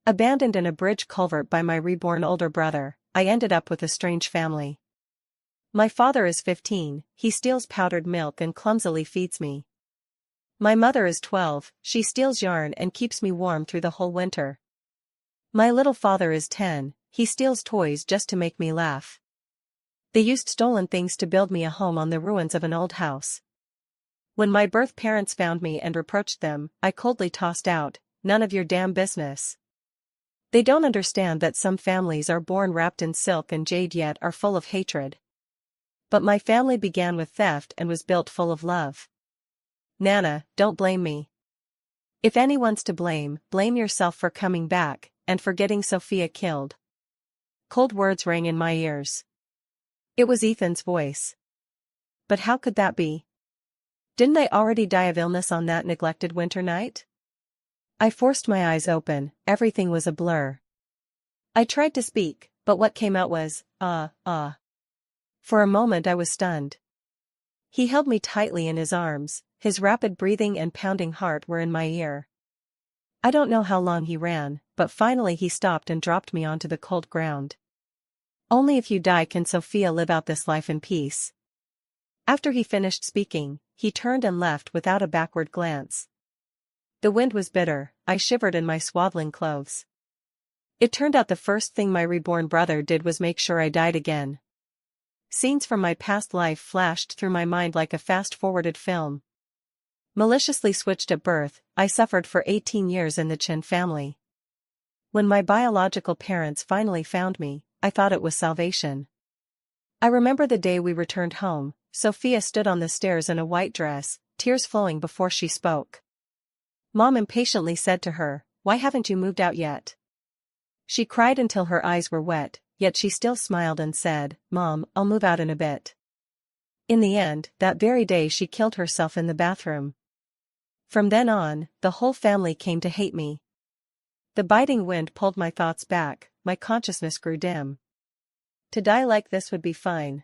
Abandoned in a bridge culvert by my reborn older brother, I ended up with a strange family. My father is 15, he steals powdered milk and clumsily feeds me. My mother is 12, she steals yarn and keeps me warm through the whole winter. My little father is 10, he steals toys just to make me laugh. They used stolen things to build me a home on the ruins of an old house. When my birth parents found me and reproached them, I coldly tossed out, "None of your damn business." They don't understand that some families are born wrapped in silk and jade yet are full of hatred. But my family began with theft and was built full of love. Nana, don't blame me. If anyone's to blame, blame yourself for coming back, and for getting Sophia killed. Cold words rang in my ears. It was Ethan's voice. But how could that be? Didn't I already die of illness on that neglected winter night? I forced my eyes open, everything was a blur. I tried to speak, but what came out was, For a moment I was stunned. He held me tightly in his arms, his rapid breathing and pounding heart were in my ear. I don't know how long he ran, but finally he stopped and dropped me onto the cold ground. Only if you die can Sophia live out this life in peace. After he finished speaking, he turned and left without a backward glance. The wind was bitter, I shivered in my swaddling clothes. It turned out the first thing my reborn brother did was make sure I died again. Scenes from my past life flashed through my mind like a fast-forwarded film. Maliciously switched at birth, I suffered for 18 years in the Chin family. When my biological parents finally found me, I thought it was salvation. I remember the day we returned home. Sophia stood on the stairs in a white dress, tears flowing before she spoke. Mom impatiently said to her, "Why haven't you moved out yet?" She cried until her eyes were wet, yet she still smiled and said, "Mom, I'll move out in a bit." In the end, that very day she killed herself in the bathroom. From then on, the whole family came to hate me. The biting wind pulled my thoughts back, my consciousness grew dim. To die like this would be fine.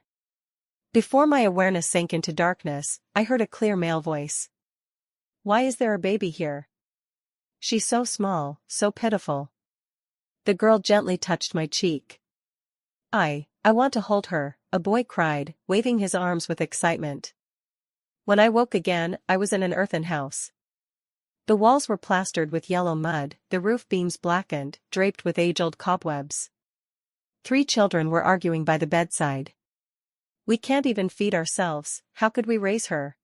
Before my awareness sank into darkness, I heard a clear male voice. "Why is there a baby here? She's so small, so pitiful." The girl gently touched my cheek. I want to hold her," a boy cried, waving his arms with excitement. When I woke again, I was in an earthen house. The walls were plastered with yellow mud, the roof beams blackened, draped with age-old cobwebs. 3 children were arguing by the bedside. "We can't even feed ourselves, how could we raise her?"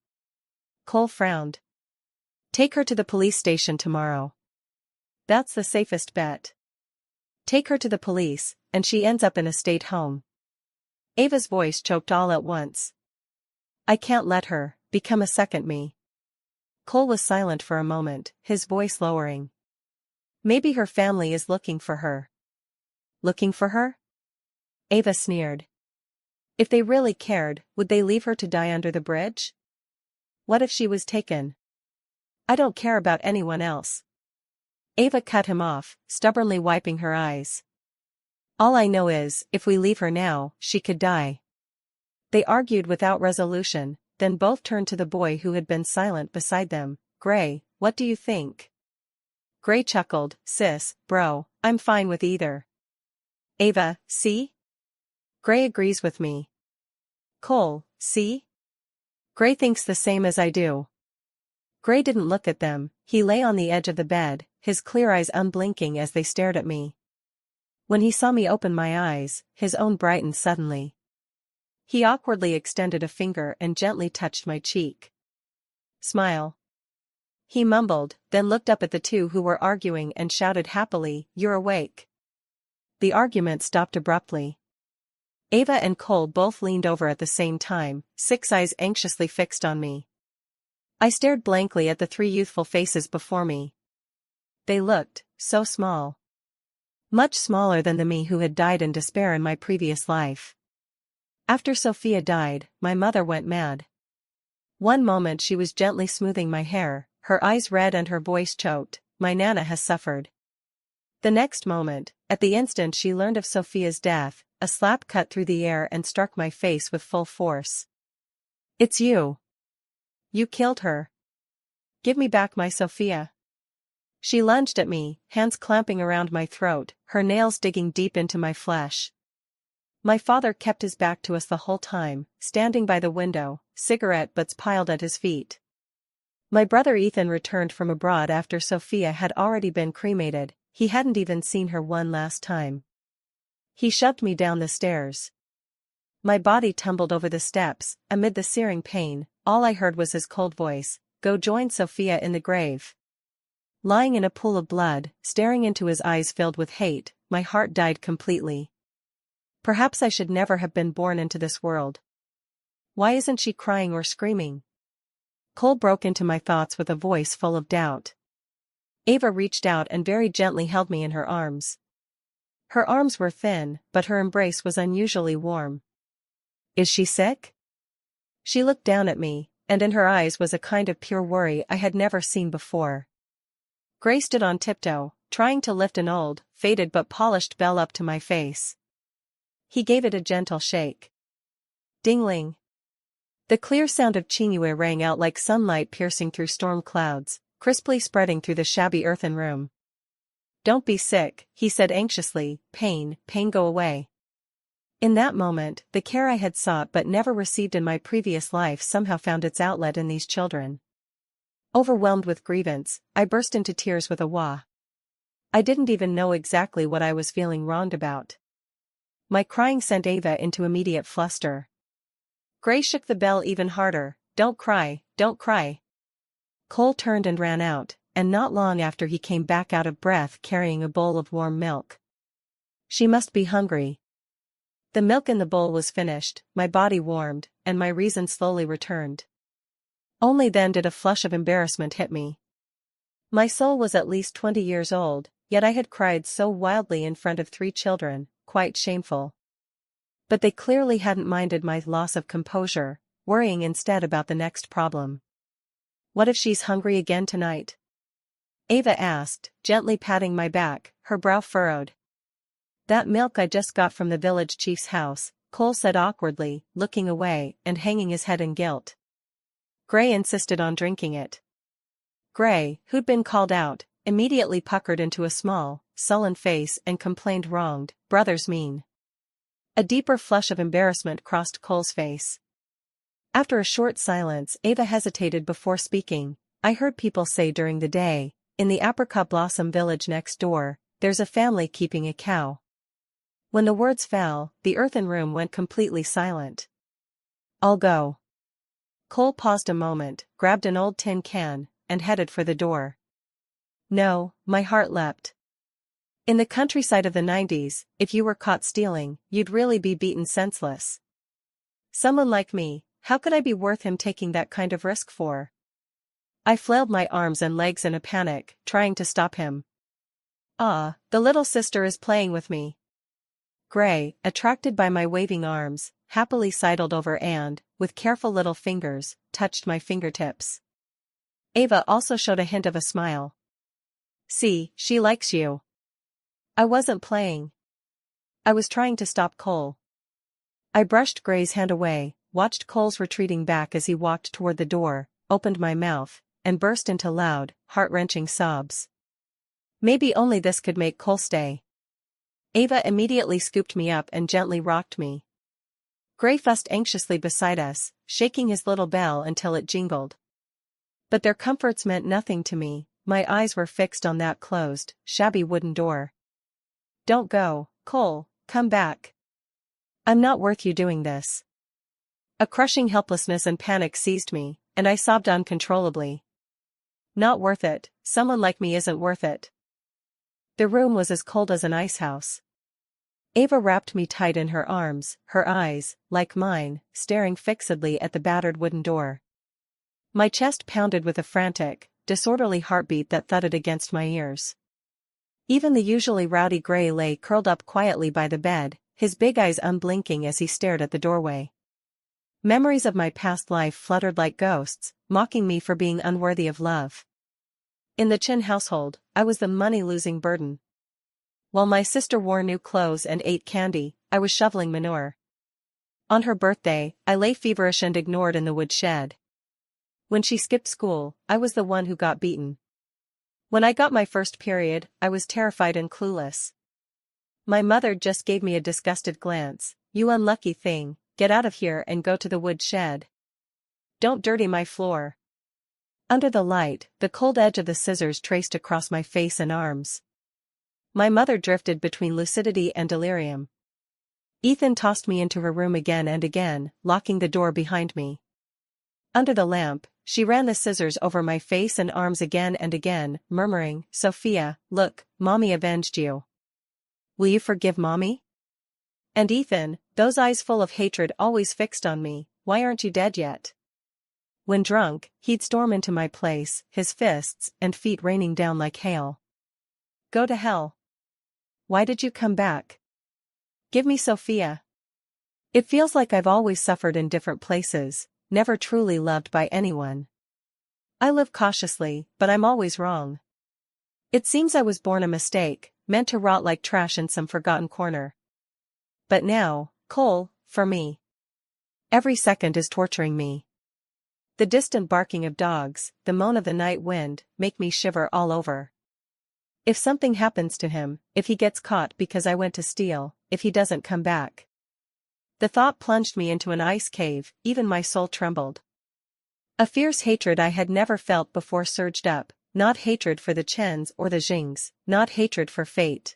Cole frowned. "Take her to the police station tomorrow. That's the safest bet. Take her to the police, and she ends up in a state home." Ava's voice choked all at once. "I can't let her become a second me." Cole was silent for a moment, his voice lowering. "Maybe her family is looking for her." "Looking for her?" Ava sneered. "If they really cared, would they leave her to die under the bridge? What if she was taken?" "I don't care about anyone else." Ava cut him off, stubbornly wiping her eyes. "All I know is, if we leave her now, she could die." They argued without resolution, then both turned to the boy who had been silent beside them. "Gray, what do you think?" Gray chuckled, "Sis, bro, I'm fine with either." Ava, "See? Gray agrees with me." Cole, "See? Gray thinks the same as I do." Gray didn't look at them, he lay on the edge of the bed, his clear eyes unblinking as they stared at me. When he saw me open my eyes, his own brightened suddenly. He awkwardly extended a finger and gently touched my cheek. "Smile." He mumbled, then looked up at the two who were arguing and shouted happily, "You're awake." The argument stopped abruptly. Ava and Cole both leaned over at the same time, 6 eyes anxiously fixed on me. I stared blankly at the 3 youthful faces before me. They looked so small. Much smaller than the me who had died in despair in my previous life. After Sophia died, my mother went mad. One moment she was gently smoothing my hair, her eyes red and her voice choked, "My Nana has suffered." The next moment, at the instant she learned of Sophia's death, a slap cut through the air and struck my face with full force. "It's you. You killed her. Give me back my Sophia." She lunged at me, hands clamping around my throat, her nails digging deep into my flesh. My father kept his back to us the whole time, standing by the window, cigarette butts piled at his feet. My brother Ethan returned from abroad after Sophia had already been cremated. He hadn't even seen her one last time. He shoved me down the stairs. My body tumbled over the steps. Amid the searing pain, all I heard was his cold voice, "Go join Sophia in the grave." Lying in a pool of blood, staring into his eyes filled with hate, my heart died completely. Perhaps I should never have been born into this world. Why isn't she crying or screaming? Cole broke into my thoughts with a voice full of doubt. Ava reached out and very gently held me in her arms. Her arms were thin, but her embrace was unusually warm. "Is she sick?" She looked down at me, and in her eyes was a kind of pure worry I had never seen before. Gray stood on tiptoe, trying to lift an old, faded but polished bell up to my face. He gave it a gentle shake. Dingling. The clear sound of Chinue rang out like sunlight piercing through storm clouds, crisply spreading through the shabby earthen room. "Don't be sick," he said anxiously. Pain go away." In that moment, the care I had sought but never received in my previous life somehow found its outlet in these children. Overwhelmed with grievance, I burst into tears with a wah. I didn't even know exactly what I was feeling wronged about. My crying sent Ava into immediate fluster. Gray shook the bell even harder. Don't cry, don't cry." Cole turned and ran out, and not long after he came back out of breath carrying a bowl of warm milk. "She must be hungry." The milk in the bowl was finished, my body warmed, and my reason slowly returned. Only then did a flush of embarrassment hit me. My soul was at least 20 years old, yet I had cried so wildly in front of 3 children, quite shameful. But they clearly hadn't minded my loss of composure, worrying instead about the next problem. "What if she's hungry again tonight?" Ava asked, gently patting my back, her brow furrowed. "That milk I just got from the village chief's house," Cole said awkwardly, looking away and hanging his head in guilt. Gray insisted on drinking it. Gray, who'd been called out, immediately puckered into a small, sullen face and complained wronged, "Brother's mean." A deeper flush of embarrassment crossed Cole's face. After a short silence, Ava hesitated before speaking. "I heard people say during the day, in the apricot blossom village next door, there's a family keeping a cow." When the words fell, the earthen room went completely silent. "I'll go." Cole paused a moment, grabbed an old tin can, and headed for the door. "No," my heart leapt. In the countryside of the 90s, if you were caught stealing, you'd really be beaten senseless. Someone like me, how could I be worth him taking that kind of risk for? I flailed my arms and legs in a panic, trying to stop him. "Ah, the little sister is playing with me." Gray, attracted by my waving arms, happily sidled over and, with careful little fingers, touched my fingertips. Ava also showed a hint of a smile. "See, she likes you." I wasn't playing. I was trying to stop Cole. I brushed Gray's hand away, watched Cole's retreating back as he walked toward the door, opened my mouth, and burst into loud, heart-wrenching sobs. Maybe only this could make Cole stay. Ava immediately scooped me up and gently rocked me. Gray fussed anxiously beside us, shaking his little bell until it jingled. But their comforts meant nothing to me. My eyes were fixed on that closed, shabby wooden door. "Don't go, Cole, come back. I'm not worth you doing this." A crushing helplessness and panic seized me, and I sobbed uncontrollably. "Not worth it, someone like me isn't worth it." The room was as cold as an icehouse. Ava wrapped me tight in her arms, her eyes, like mine, staring fixedly at the battered wooden door. My chest pounded with a frantic, disorderly heartbeat that thudded against my ears. Even the usually rowdy Gray lay curled up quietly by the bed, his big eyes unblinking as he stared at the doorway. Memories of my past life fluttered like ghosts, mocking me for being unworthy of love. In the Chin household, I was the money-losing burden. While my sister wore new clothes and ate candy, I was shoveling manure. On her birthday, I lay feverish and ignored in the woodshed. When she skipped school, I was the one who got beaten. When I got my first period, I was terrified and clueless. My mother just gave me a disgusted glance. "You unlucky thing, get out of here and go to the wood shed. Don't dirty my floor." Under the light, the cold edge of the scissors traced across my face and arms. My mother drifted between lucidity and delirium. Ethan tossed me into her room again and again, locking the door behind me. Under the lamp, she ran the scissors over my face and arms again and again, murmuring, "Sophia, look, Mommy avenged you. Will you forgive Mommy?" And Ethan, those eyes full of hatred always fixed on me, "Why aren't you dead yet?" When drunk, he'd storm into my place, his fists and feet raining down like hail. "Go to hell. Why did you come back? Give me Sophia." It feels like I've always suffered in different places, never truly loved by anyone. I live cautiously, but I'm always wrong. It seems I was born a mistake, meant to rot like trash in some forgotten corner. But now, Cole, for me. Every second is torturing me. The distant barking of dogs, the moan of the night wind, make me shiver all over. If something happens to him, if he gets caught because I went to steal, if he doesn't come back. The thought plunged me into an ice cave, even my soul trembled. A fierce hatred I had never felt before surged up, not hatred for the Chens or the Jings, not hatred for fate.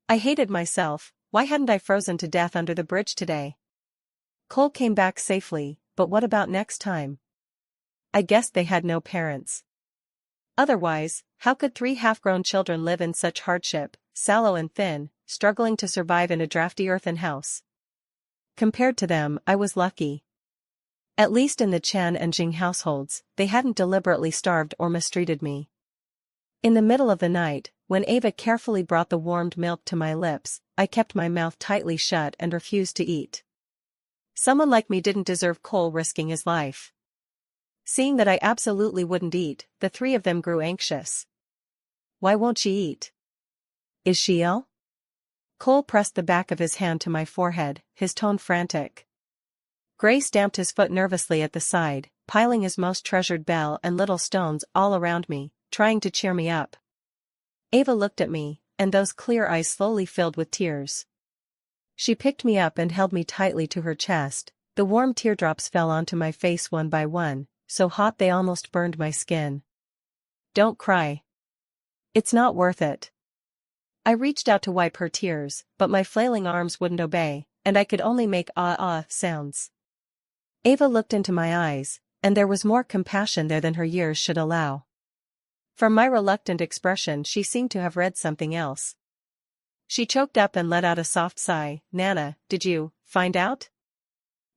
I hated myself. Why hadn't I frozen to death under the bridge today? Cole came back safely, but what about next time? I guessed they had no parents. Otherwise, how could 3 half-grown children live in such hardship, sallow and thin, struggling to survive in a drafty earthen house? Compared to them, I was lucky. At least in the Chan and Jing households, they hadn't deliberately starved or mistreated me. In the middle of the night, when Ava carefully brought the warmed milk to my lips, I kept my mouth tightly shut and refused to eat. Someone like me didn't deserve Cole risking his life. Seeing that I absolutely wouldn't eat, the 3 of them grew anxious. "Why won't she eat? Is she ill?" Cole pressed the back of his hand to my forehead, his tone frantic. Gray stamped his foot nervously at the side, piling his most treasured bell and little stones all around me, trying to cheer me up. Ava looked at me, and those clear eyes slowly filled with tears. She picked me up and held me tightly to her chest. The warm teardrops fell onto my face one by one, so hot they almost burned my skin. "Don't cry. It's not worth it." I reached out to wipe her tears, but my flailing arms wouldn't obey, and I could only make ah-ah sounds. Ava looked into my eyes, and there was more compassion there than her years should allow. From my reluctant expression she seemed to have read something else. She choked up and let out a soft sigh. "Nana, did you find out?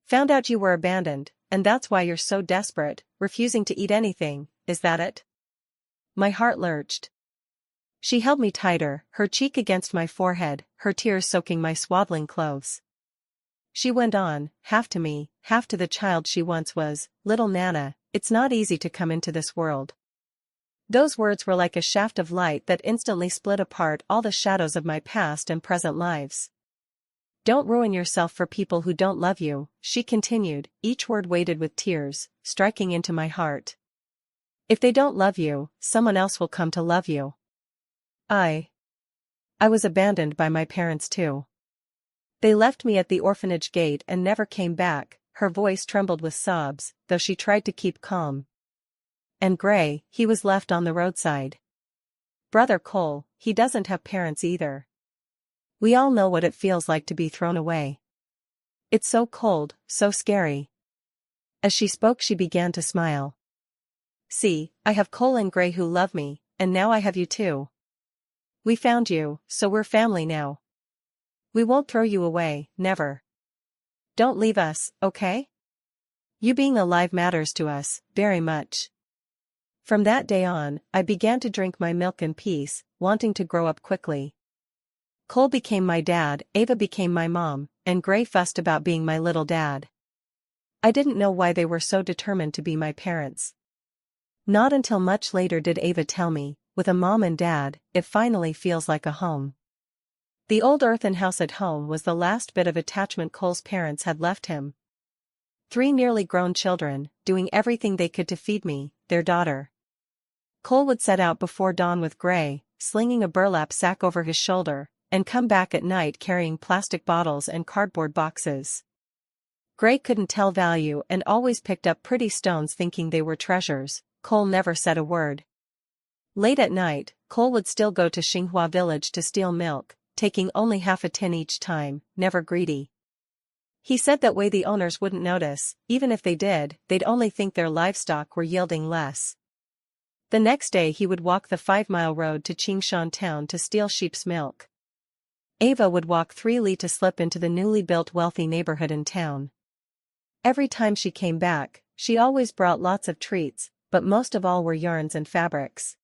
Found out you were abandoned, and that's why you're so desperate, refusing to eat anything, is that it?" My heart lurched. She held me tighter, her cheek against my forehead, her tears soaking my swaddling clothes. She went on, half to me, half to the child she once was, "Little Nana, it's not easy to come into this world." Those words were like a shaft of light that instantly split apart all the shadows of my past and present lives. "Don't ruin yourself for people who don't love you," she continued, each word weighted with tears, striking into my heart. "If they don't love you, someone else will come to love you." I was abandoned by my parents too. They left me at the orphanage gate and never came back. Her voice trembled with sobs, though she tried to keep calm. And Gray, he was left on the roadside. Brother Cole, he doesn't have parents either. We all know what it feels like to be thrown away. It's so cold, so scary. As she spoke she began to smile. "See, I have Cole and Gray who love me, and now I have you too. We found you, so we're family now. We won't throw you away, never. Don't leave us, okay? You being alive matters to us, very much." From that day on, I began to drink my milk in peace, wanting to grow up quickly. Cole became my dad, Ava became my mom, and Gray fussed about being my little dad. I didn't know why they were so determined to be my parents. Not until much later did Ava tell me, "With a mom and dad, it finally feels like a home." The old earthen house at home was the last bit of attachment Cole's parents had left him. 3 nearly grown children, doing everything they could to feed me, their daughter. Cole would set out before dawn with Gray, slinging a burlap sack over his shoulder, and come back at night carrying plastic bottles and cardboard boxes. Gray couldn't tell value and always picked up pretty stones thinking they were treasures. Cole never said a word. Late at night, Cole would still go to Xinghua village to steal milk, taking only half a tin each time, never greedy. He said that way the owners wouldn't notice, even if they did, they'd only think their livestock were yielding less. The next day he would walk the 5-mile road to Qingshan town to steal sheep's milk. Ava would walk 3 li to slip into the newly built wealthy neighborhood in town. Every time she came back, she always brought lots of treats, but most of all were yarns and fabrics.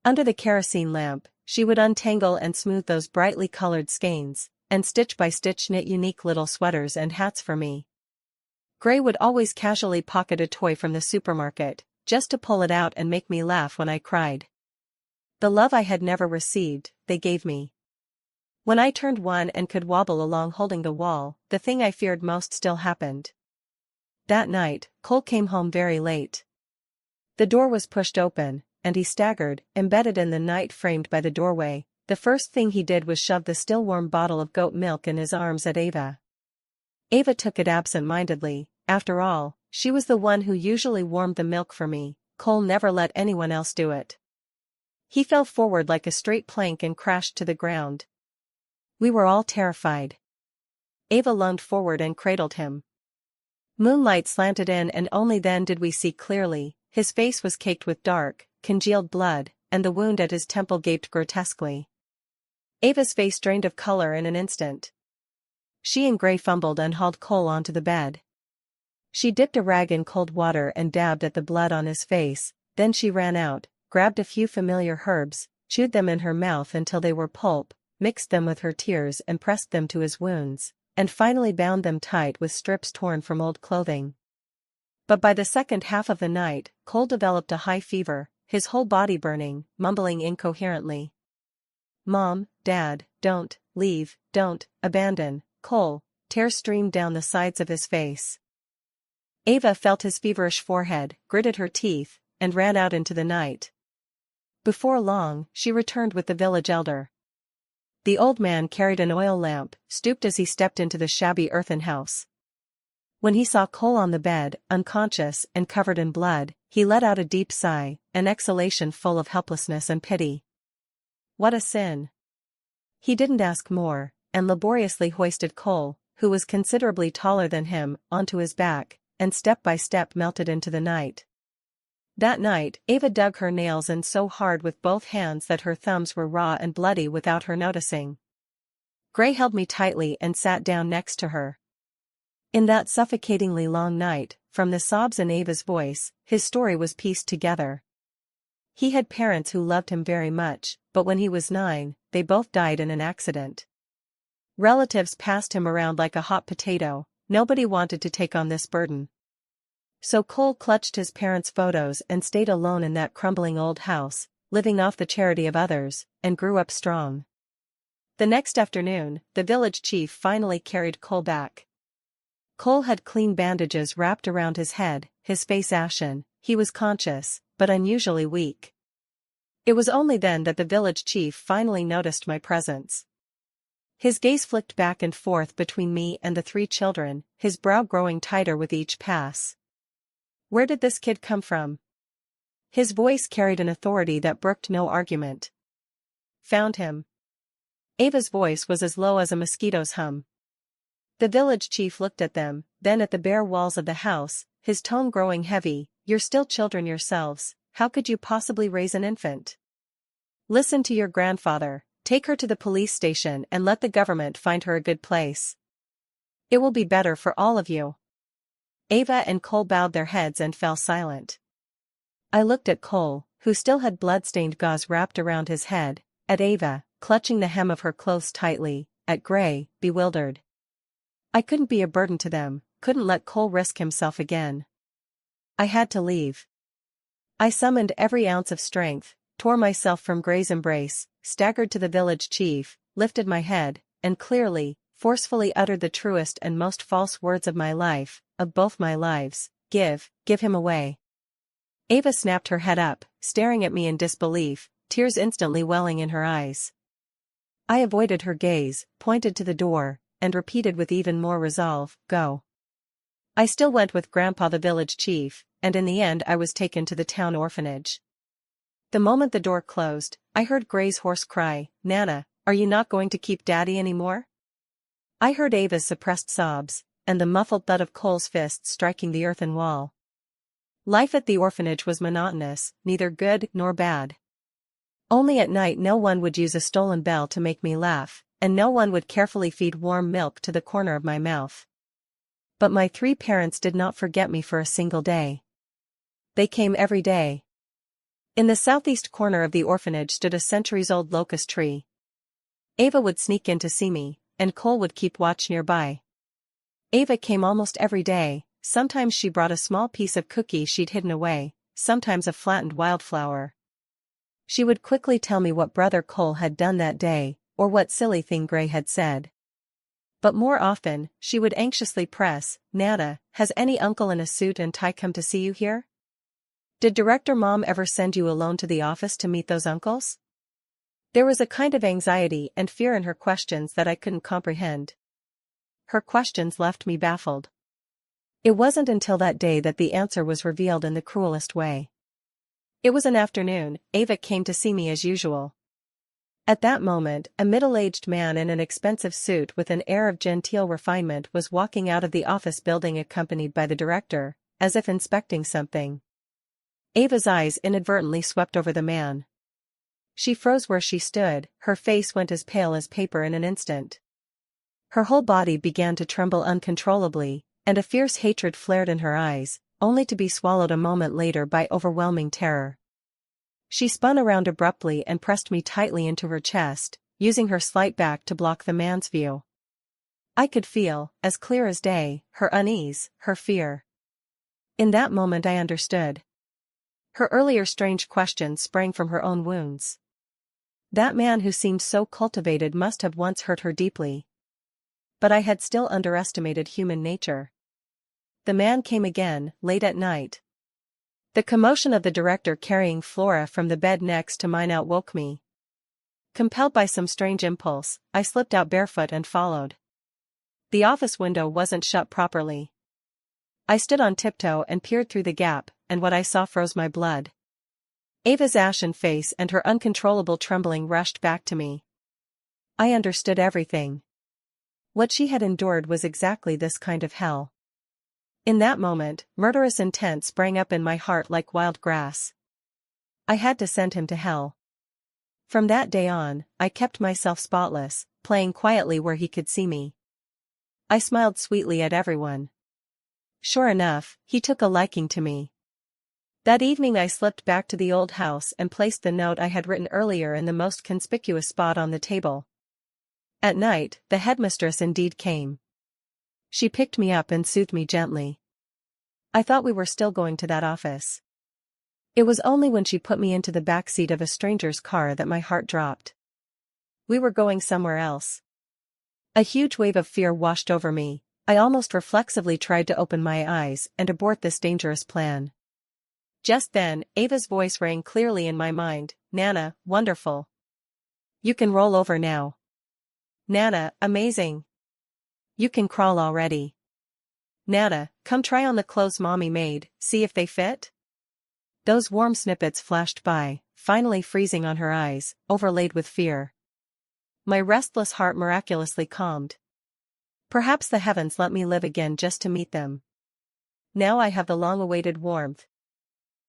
Under the kerosene lamp, she would untangle and smooth those brightly colored skeins, and stitch by stitch knit unique little sweaters and hats for me. Gray would always casually pocket a toy from the supermarket, just to pull it out and make me laugh when I cried. The love I had never received, they gave me. When I turned 1 and could wobble along holding the wall, the thing I feared most still happened. That night, Cole came home very late. The door was pushed open, and he staggered, embedded in the night framed by the doorway. The first thing he did was shove the still warm bottle of goat milk in his arms at Ava. Ava took it absent-mindedly. After all, she was the one who usually warmed the milk for me. Cole never let anyone else do it. He fell forward like a straight plank and crashed to the ground. We were all terrified. Ava lunged forward and cradled him. Moonlight slanted in and only then did we see clearly. His face was caked with dark, congealed blood, and the wound at his temple gaped grotesquely. Ava's face drained of color in an instant. She and Gray fumbled and hauled Cole onto the bed. She dipped a rag in cold water and dabbed at the blood on his face, then she ran out, grabbed a few familiar herbs, chewed them in her mouth until they were pulp, mixed them with her tears and pressed them to his wounds, and finally bound them tight with strips torn from old clothing. But by the second half of the night, Cole developed a high fever, his whole body burning, mumbling incoherently. "Mom, Dad, don't leave, don't abandon, Cole." Tears streamed down the sides of his face. Ava felt his feverish forehead, gritted her teeth, and ran out into the night. Before long, she returned with the village elder. The old man carried an oil lamp, stooped as he stepped into the shabby earthen house. When he saw Cole on the bed, unconscious and covered in blood, he let out a deep sigh, an exhalation full of helplessness and pity. What a sin! He didn't ask more, and laboriously hoisted Cole, who was considerably taller than him, onto his back, and step by step melted into the night. That night, Ava dug her nails in so hard with both hands that her thumbs were raw and bloody without her noticing. Gray held me tightly and sat down next to her. In that suffocatingly long night, from the sobs in Ava's voice, his story was pieced together. He had parents who loved him very much, but when he was 9, they both died in an accident. Relatives passed him around like a hot potato. Nobody wanted to take on this burden. So Cole clutched his parents' photos and stayed alone in that crumbling old house, living off the charity of others, and grew up strong. The next afternoon, the village chief finally carried Cole back. Cole had clean bandages wrapped around his head, his face ashen. He was conscious, but unusually weak. It was only then that the village chief finally noticed my presence. His gaze flicked back and forth between me and the 3 children, his brow growing tighter with each pass. "Where did this kid come from?" His voice carried an authority that brooked no argument. "Found him." Ava's voice was as low as a mosquito's hum. The village chief looked at them, then at the bare walls of the house, his tone growing heavy. "You're still children yourselves, how could you possibly raise an infant? Listen to your grandfather, take her to the police station and let the government find her a good place. It will be better for all of you." Ava and Cole bowed their heads and fell silent. I looked at Cole, who still had blood-stained gauze wrapped around his head, at Ava, clutching the hem of her clothes tightly, at Gray, bewildered. I couldn't be a burden to them, couldn't let Cole risk himself again. I had to leave. I summoned every ounce of strength, tore myself from Gray's embrace, staggered to the village chief, lifted my head, and clearly, forcefully uttered the truest and most false words of my life, of both my lives: give him away. Ava snapped her head up, staring at me in disbelief, tears instantly welling in her eyes. I avoided her gaze, pointed to the door, and repeated with even more resolve, "Go." I still went with Grandpa the village chief, and in the end I was taken to the town orphanage. The moment the door closed, I heard Gray's hoarse cry, "Nana, are you not going to keep Daddy anymore?" I heard Ava's suppressed sobs, and the muffled thud of Cole's fists striking the earthen wall. Life at the orphanage was monotonous, neither good nor bad. Only at night no one would use a stolen bell to make me laugh, and no one would carefully feed warm milk to the corner of my mouth. But my 3 parents did not forget me for a single day. They came every day. In the southeast corner of the orphanage stood a centuries-old locust tree. Ava would sneak in to see me, and Cole would keep watch nearby. Ava came almost every day. Sometimes she brought a small piece of cookie she'd hidden away, sometimes a flattened wildflower. She would quickly tell me what Brother Cole had done that day, or what silly thing Gray had said. But more often, she would anxiously press, "Nana, has any uncle in a suit and tie come to see you here? Did Director Mom ever send you alone to the office to meet those uncles?" There was a kind of anxiety and fear in her questions that I couldn't comprehend. Her questions left me baffled. It wasn't until that day that the answer was revealed in the cruelest way. It was an afternoon. Ava came to see me as usual. At that moment, a middle-aged man in an expensive suit with an air of genteel refinement was walking out of the office building accompanied by the director, as if inspecting something. Ava's eyes inadvertently swept over the man. She froze where she stood, her face went as pale as paper in an instant. Her whole body began to tremble uncontrollably, and a fierce hatred flared in her eyes, only to be swallowed a moment later by overwhelming terror. She spun around abruptly and pressed me tightly into her chest, using her slight back to block the man's view. I could feel, as clear as day, her unease, her fear. In that moment I understood. Her earlier strange questions sprang from her own wounds. That man who seemed so cultivated must have once hurt her deeply. But I had still underestimated human nature. The man came again, late at night. The commotion of the director carrying Flora from the bed next to mine outwoke me. Compelled by some strange impulse, I slipped out barefoot and followed. The office window wasn't shut properly. I stood on tiptoe and peered through the gap, and what I saw froze my blood. Ava's ashen face and her uncontrollable trembling rushed back to me. I understood everything. What she had endured was exactly this kind of hell. In that moment, murderous intent sprang up in my heart like wild grass. I had to send him to hell. From that day on, I kept myself spotless, playing quietly where he could see me. I smiled sweetly at everyone. Sure enough, he took a liking to me. That evening I slipped back to the old house and placed the note I had written earlier in the most conspicuous spot on the table. At night, the headmistress indeed came. She picked me up and soothed me gently. I thought we were still going to that office. It was only when she put me into the back seat of a stranger's car that my heart dropped. We were going somewhere else. A huge wave of fear washed over me. I almost reflexively tried to open my eyes and abort this dangerous plan. Just then, Ava's voice rang clearly in my mind, "Nana, wonderful. You can roll over now. Nana, amazing. You can crawl already. Nana, come try on the clothes Mommy made, see if they fit?" Those warm snippets flashed by, finally freezing on her eyes, overlaid with fear. My restless heart miraculously calmed. Perhaps the heavens let me live again just to meet them. Now I have the long-awaited warmth.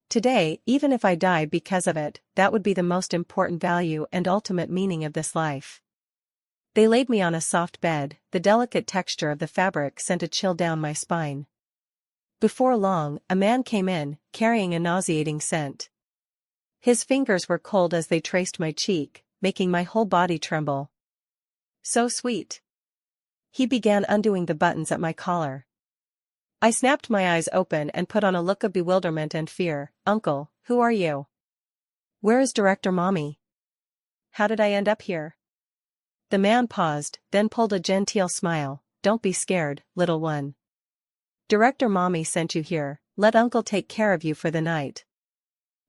Today, even if I die because of it, that would be the most important value and ultimate meaning of this life. They laid me on a soft bed, the delicate texture of the fabric sent a chill down my spine. Before long, a man came in, carrying a nauseating scent. His fingers were cold as they traced my cheek, making my whole body tremble. So sweet. He began undoing the buttons at my collar. I snapped my eyes open and put on a look of bewilderment and fear. "Uncle, who are you? Where is Director Mommy? How did I end up here?" The man paused, then pulled a genteel smile. "Don't be scared, little one. Director Mommy sent you here. Let Uncle take care of you for the night."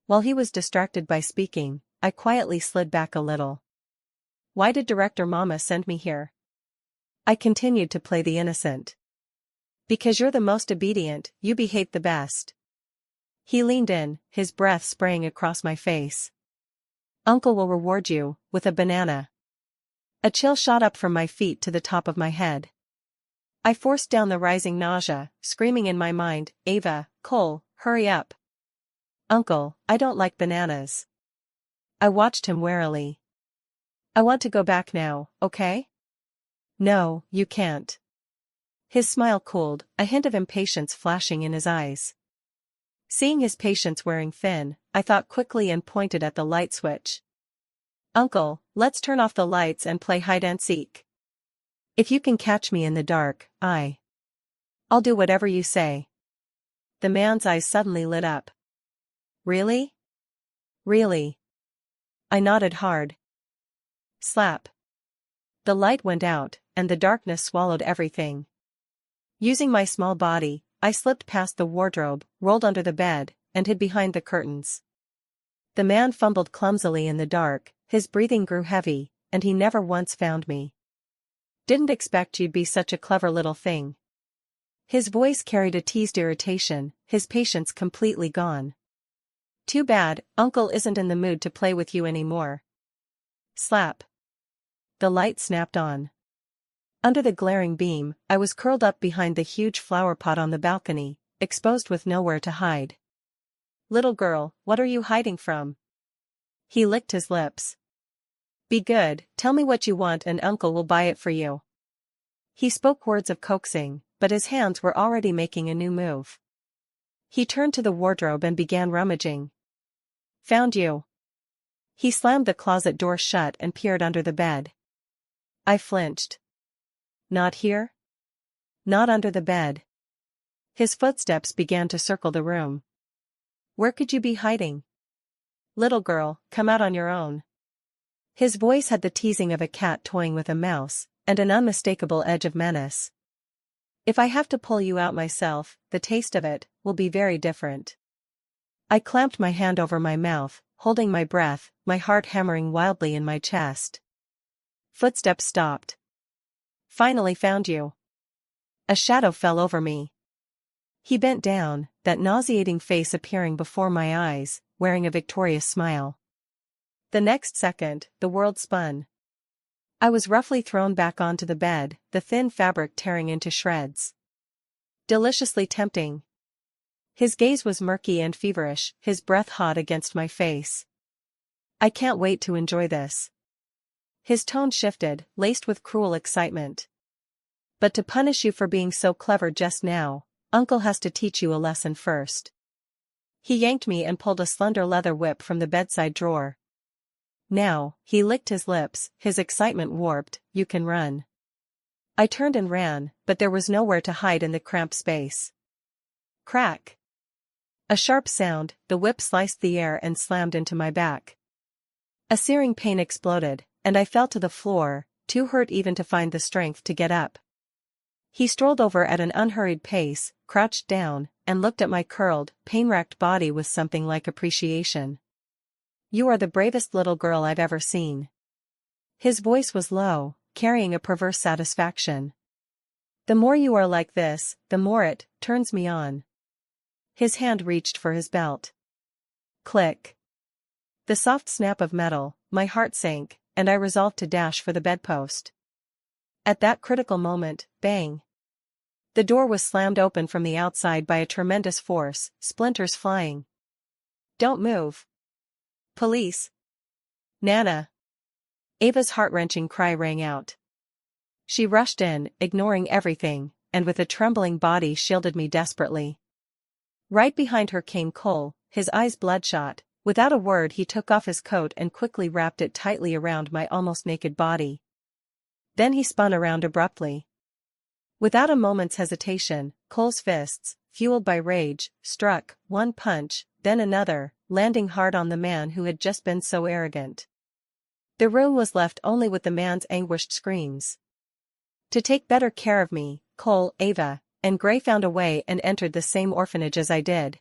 While he was distracted by speaking, I quietly slid back a little. Why did Director Mama send me here? I continued to play the innocent. Because you're the most obedient, you behave the best. He leaned in, his breath spraying across my face. Uncle will reward you, with a banana. A chill shot up from my feet to the top of my head. I forced down the rising nausea, screaming in my mind, Ava, Cole, hurry up. Uncle, I don't like bananas. I watched him warily. I want to go back now, okay? No, you can't. His smile cooled, a hint of impatience flashing in his eyes. Seeing his patience wearing thin, I thought quickly and pointed at the light switch. Uncle, let's turn off the lights and play hide and seek. If you can catch me in the dark, I'll do whatever you say. The man's eyes suddenly lit up. Really? Really? I nodded hard. Slap. The light went out, and the darkness swallowed everything. Using my small body, I slipped past the wardrobe, rolled under the bed, and hid behind the curtains. The man fumbled clumsily in the dark, his breathing grew heavy, and he never once found me. Didn't expect you'd be such a clever little thing. His voice carried a teased irritation, his patience completely gone. Too bad, Uncle isn't in the mood to play with you anymore. Slap. The light snapped on. Under the glaring beam, I was curled up behind the huge flower pot on the balcony, exposed with nowhere to hide. Little girl, what are you hiding from? He licked his lips. Be good, tell me what you want and Uncle will buy it for you. He spoke words of coaxing, but his hands were already making a new move. He turned to the wardrobe and began rummaging. Found you. He slammed the closet door shut and peered under the bed. I flinched. Not here? Not under the bed. His footsteps began to circle the room. Where could you be hiding? Little girl, come out on your own. His voice had the teasing of a cat toying with a mouse, and an unmistakable edge of menace. If I have to pull you out myself, the taste of it will be very different. I clamped my hand over my mouth, holding my breath, my heart hammering wildly in my chest. Footsteps stopped. Finally found you. A shadow fell over me. He bent down, that nauseating face appearing before my eyes, wearing a victorious smile. The next second, the world spun. I was roughly thrown back onto the bed, the thin fabric tearing into shreds. Deliciously tempting. His gaze was murky and feverish, his breath hot against my face. I can't wait to enjoy this. His tone shifted, laced with cruel excitement. But to punish you for being so clever just now, Uncle has to teach you a lesson first. He yanked me and pulled a slender leather whip from the bedside drawer. Now, he licked his lips, his excitement warped, you can run. I turned and ran, but there was nowhere to hide in the cramped space. Crack. A sharp sound, the whip sliced the air and slammed into my back. A searing pain exploded, and I fell to the floor, too hurt even to find the strength to get up. He strolled over at an unhurried pace, crouched down, and looked at my curled, pain-racked body with something like appreciation. You are the bravest little girl I've ever seen. His voice was low, carrying a perverse satisfaction. The more you are like this, the more it turns me on. His hand reached for his belt. Click. The soft snap of metal, my heart sank, and I resolved to dash for the bedpost. At that critical moment, bang. The door was slammed open from the outside by a tremendous force, splinters flying. Don't move. Police. Nana. Ava's heart-wrenching cry rang out. She rushed in, ignoring everything, and with a trembling body shielded me desperately. Right behind her came Cole, his eyes bloodshot. Without a word he took off his coat and quickly wrapped it tightly around my almost naked body. Then he spun around abruptly. Without a moment's hesitation, Cole's fists, fueled by rage, struck, one punch, then another, landing hard on the man who had just been so arrogant. The room was left only with the man's anguished screams. To take better care of me, Cole, Ava, and Gray found a way and entered the same orphanage as I did.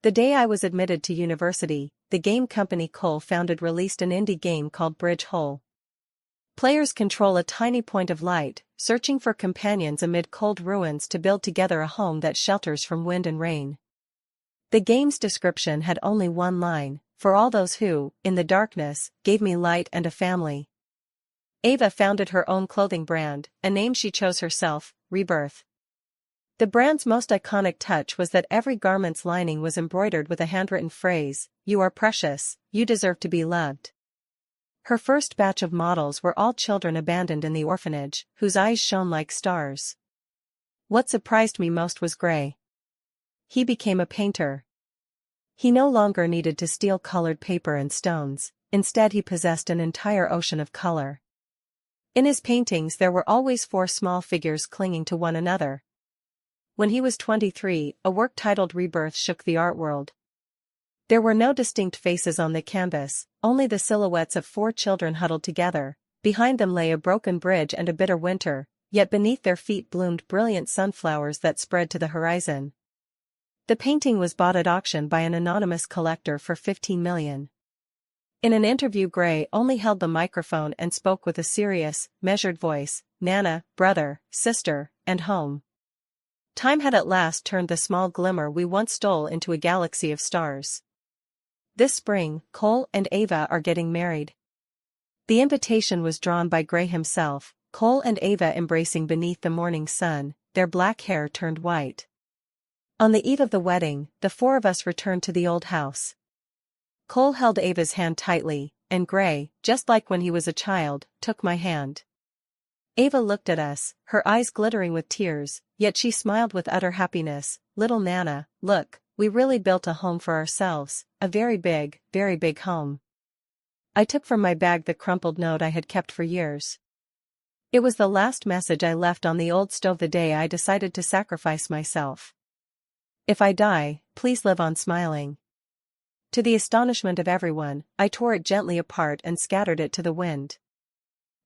The day I was admitted to university, the game company Cole founded released an indie game called Bridge Hole. Players control a tiny point of light, searching for companions amid cold ruins to build together a home that shelters from wind and rain. The game's description had only one line: for all those who, in the darkness, gave me light and a family. Ava founded her own clothing brand, a name she chose herself, Rebirth. The brand's most iconic touch was that every garment's lining was embroidered with a handwritten phrase: "You are precious, you deserve to be loved." Her first batch of models were all children abandoned in the orphanage, whose eyes shone like stars. What surprised me most was Gray. He became a painter. He no longer needed to steal colored paper and stones, instead he possessed an entire ocean of color. In his paintings there were always four small figures clinging to one another. When he was 23, a work titled Rebirth shook the art world. There were no distinct faces on the canvas, only the silhouettes of four children huddled together. Behind them lay a broken bridge and a bitter winter, yet beneath their feet bloomed brilliant sunflowers that spread to the horizon. The painting was bought at auction by an anonymous collector for $15 million. In an interview, Gray only held the microphone and spoke with a serious, measured voice: "Nana, brother, sister, and home." Time had at last turned the small glimmer we once stole into a galaxy of stars. This spring, Cole and Ava are getting married. The invitation was drawn by Gray himself, Cole and Ava embracing beneath the morning sun, their black hair turned white. On the eve of the wedding, the four of us returned to the old house. Cole held Ava's hand tightly, and Gray, just like when he was a child, took my hand. Ava looked at us, her eyes glittering with tears, yet she smiled with utter happiness. "Little Nana, look, we really built a home for ourselves, a very big home." I took from my bag the crumpled note I had kept for years. It was the last message I left on the old stove the day I decided to sacrifice myself. "If I die, please live on smiling." To the astonishment of everyone, I tore it gently apart and scattered it to the wind.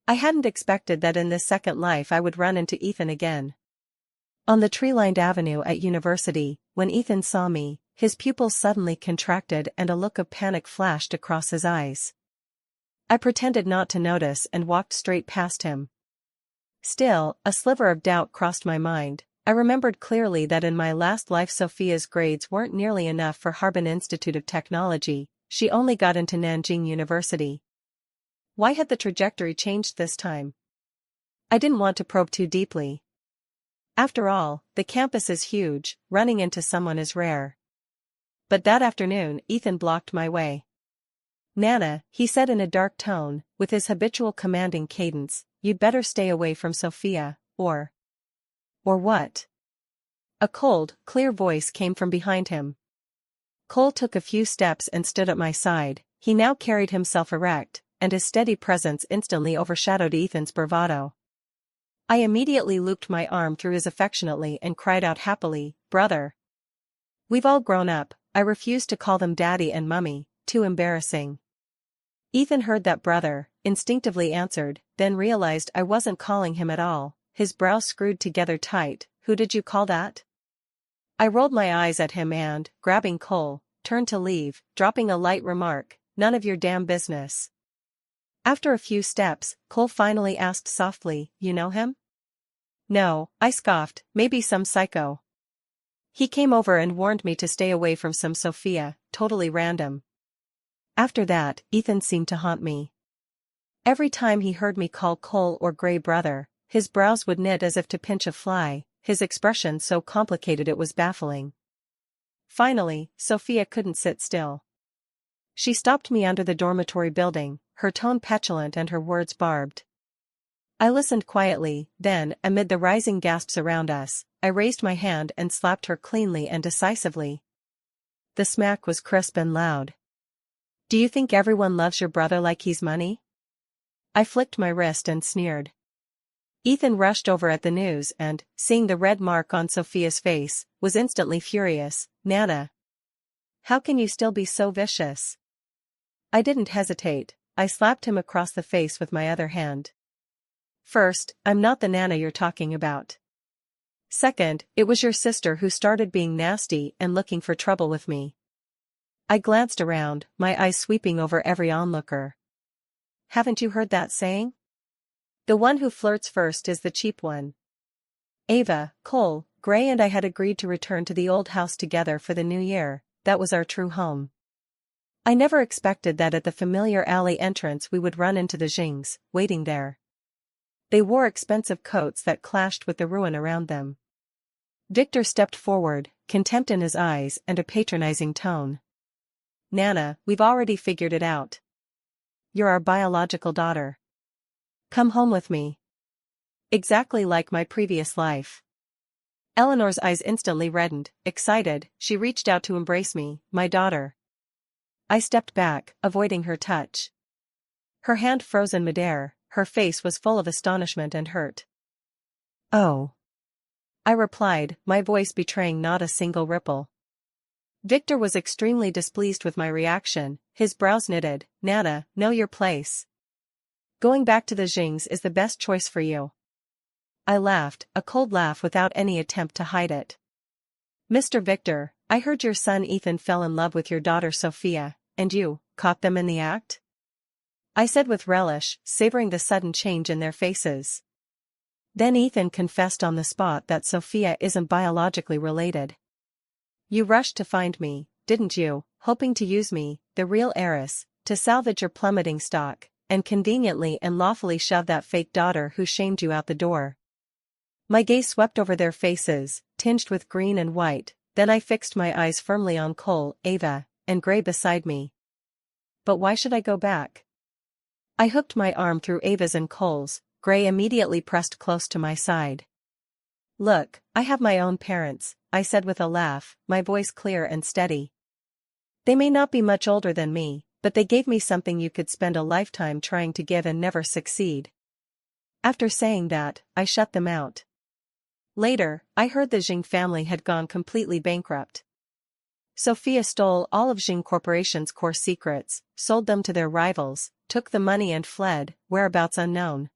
I hadn't expected that in this second life I would run into Ethan again. On the tree-lined avenue at university, when Ethan saw me, his pupils suddenly contracted and a look of panic flashed across his eyes. I pretended not to notice and walked straight past him. Still, a sliver of doubt crossed my mind. I remembered clearly that in my last life Sophia's grades weren't nearly enough for Harbin Institute of Technology. She only got into Nanjing University. Why had the trajectory changed this time? I didn't want to probe too deeply. After all, the campus is huge, running into someone is rare. But that afternoon, Ethan blocked my way. "Nana," he said in a dark tone, with his habitual commanding cadence, "you'd better stay away from Sophia, or what?" A cold, clear voice came from behind him. Cole took a few steps and stood at my side. He now carried himself erect, and his steady presence instantly overshadowed Ethan's bravado. I immediately looped my arm through his affectionately and cried out happily, "Brother! We've all grown up." I refused to call them Daddy and Mummy, too embarrassing. Ethan heard that brother, instinctively answered, then realized I wasn't calling him at all. His brow screwed together tight. "Who did you call that?" I rolled my eyes at him and, grabbing Cole, turned to leave, dropping a light remark: "None of your damn business." After a few steps, Cole finally asked softly, "You know him?" "No," I scoffed, "maybe some psycho. He came over and warned me to stay away from some Sophia, totally random." After that, Ethan seemed to haunt me. Every time he heard me call Cole or Gray brother, his brows would knit as if to pinch a fly, his expression so complicated it was baffling. Finally, Sophia couldn't sit still. She stopped me under the dormitory building, her tone petulant and her words barbed. I listened quietly, then, amid the rising gasps around us, I raised my hand and slapped her cleanly and decisively. The smack was crisp and loud. "Do you think everyone loves your brother like he's money?" I flicked my wrist and sneered. Ethan rushed over at the news and, seeing the red mark on Sophia's face, was instantly furious. "Nana! How can you still be so vicious?" I didn't hesitate. I slapped him across the face with my other hand. "First, I'm not the Nana you're talking about. Second, it was your sister who started being nasty and looking for trouble with me. I glanced around, my eyes sweeping over every onlooker. Haven't you heard that saying? The one who flirts first is the cheap one. Ava, Cole, Gray and I had agreed to return to the old house together for the new year. That was our true home. I never expected that at the familiar alley entrance we would run into the Jings, waiting there. They wore expensive coats that clashed with the ruin around them. Victor stepped forward, contempt in his eyes and a patronizing tone. Nana, we've already figured it out. You're our biological daughter. Come home with me. Exactly like my previous life. Eleanor's eyes instantly reddened, excited, she reached out to embrace me, my daughter. I stepped back, avoiding her touch. Her hand froze in midair, her face was full of astonishment and hurt. Oh. I replied, my voice betraying not a single ripple. Victor was extremely displeased with my reaction, his brows knitted. Nana, know your place. Going back to the Jings is the best choice for you. I laughed, a cold laugh without any attempt to hide it. Mr. Victor, I heard your son Ethan fell in love with your daughter Sophia, and you, caught them in the act? I said with relish, savoring the sudden change in their faces. Then Ethan confessed on the spot that Sophia isn't biologically related. You rushed to find me, didn't you, hoping to use me, the real heiress, to salvage your plummeting stock, and conveniently and lawfully shove that fake daughter who shamed you out the door. My gaze swept over their faces, tinged with green and white, then I fixed my eyes firmly on Cole, Ava, and Gray beside me. But why should I go back? I hooked my arm through Ava's and Cole's. Gray immediately pressed close to my side. Look, I have my own parents, I said with a laugh, my voice clear and steady. They may not be much older than me, but they gave me something you could spend a lifetime trying to give and never succeed. After saying that, I shut them out. Later, I heard the Jing family had gone completely bankrupt. Sophia stole all of Jing Corporation's core secrets, sold them to their rivals, took the money and fled, whereabouts unknown.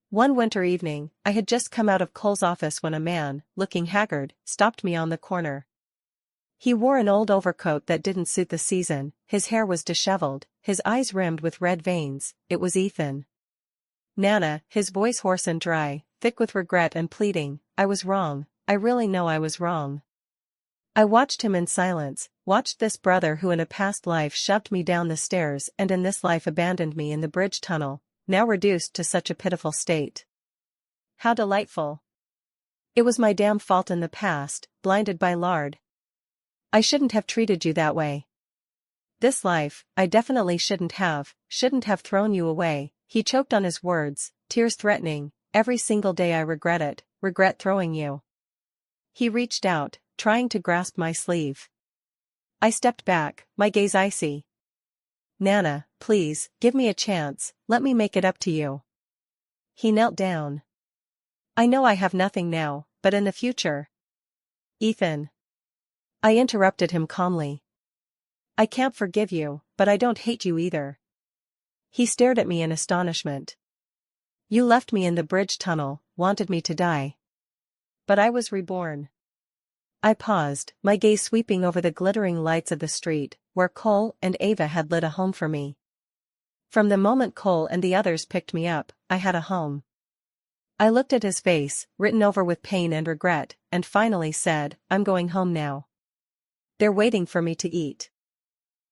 One winter evening, I had just come out of Cole's office when a man, looking haggard, stopped me on the corner. He wore an old overcoat that didn't suit the season, his hair was disheveled, his eyes rimmed with red veins. It was Ethan. Nana, his voice hoarse and dry, thick with regret and pleading, I was wrong, I really know I was wrong. I watched him in silence, watched this brother who in a past life shoved me down the stairs and in this life abandoned me in the bridge tunnel, now reduced to such a pitiful state. How delightful. It was my damn fault in the past, blinded by lard. I shouldn't have treated you that way. This life, I definitely shouldn't have thrown you away. He choked on his words, tears threatening, every single day I regret throwing you. He reached out, trying to grasp my sleeve. I stepped back, my gaze icy. Nana, please, give me a chance, let me make it up to you. He knelt down. I know I have nothing now, but in the future. Ethan. I interrupted him calmly. I can't forgive you, but I don't hate you either. He stared at me in astonishment. You left me in the bridge tunnel, wanted me to die. But I was reborn. I paused, my gaze sweeping over the glittering lights of the street, where Cole and Ava had lit a home for me. From the moment Cole and the others picked me up, I had a home. I looked at his face, written over with pain and regret, and finally said, I'm going home now. They're waiting for me to eat.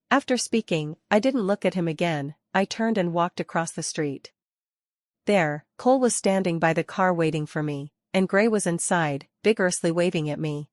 After speaking, I didn't look at him again. I turned and walked across the street. There, Cole was standing by the car waiting for me, and Gray was inside, vigorously waving at me.